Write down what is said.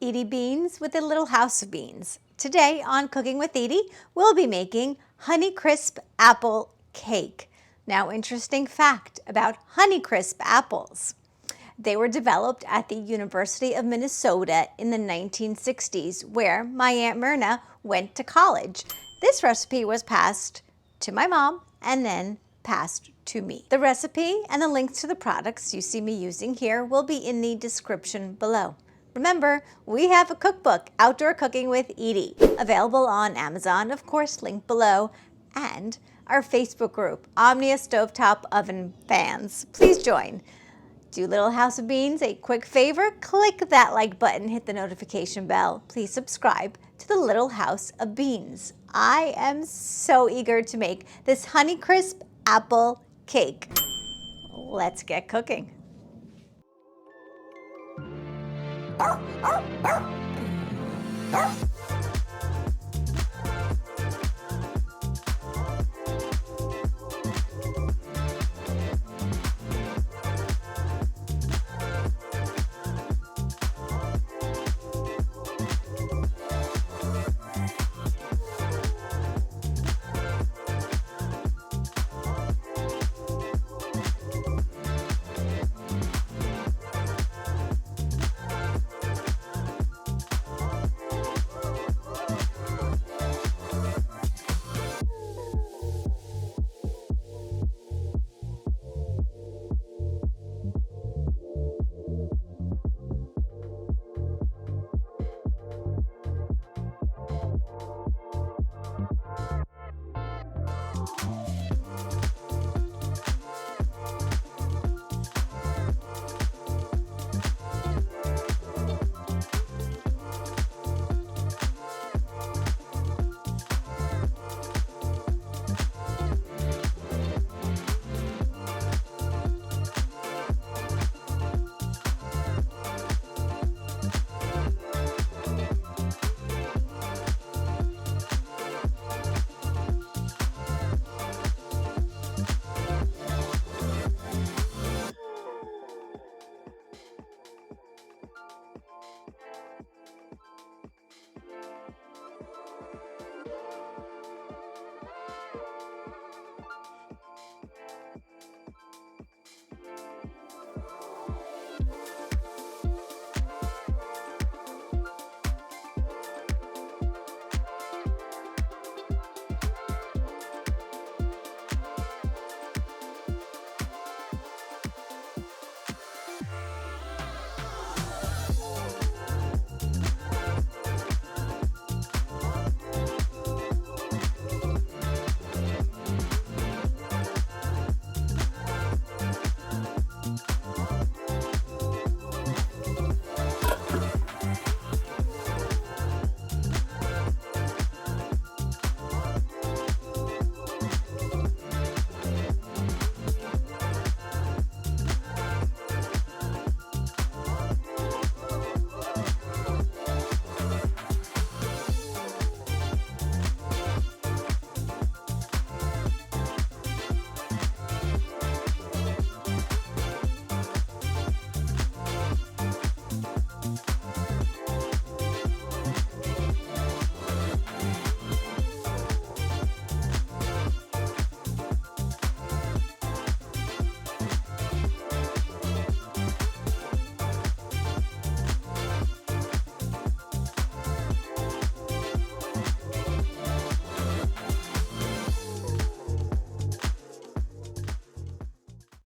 Edie Beans with a Little House of Beans. Today on Cooking with Edie, we'll be making Honeycrisp apple cake. Now, interesting fact about Honeycrisp apples. They were developed at the University of Minnesota in the 1960s, where my Aunt Myrna went to college. This recipe was passed to my mom and then passed to me. The recipe and the links to the products you see me using here will be in the description below. Remember, we have a cookbook, Outdoor Cooking with Edie, available on Amazon, of course, link below, and our Facebook group, Omnia Stovetop Oven Fans. Please join. Do Little House of Beans a quick favor, click that like button, hit the notification bell. Please subscribe to the Little House of Beans. I am so eager to make this Honeycrisp apple cake. Let's get cooking.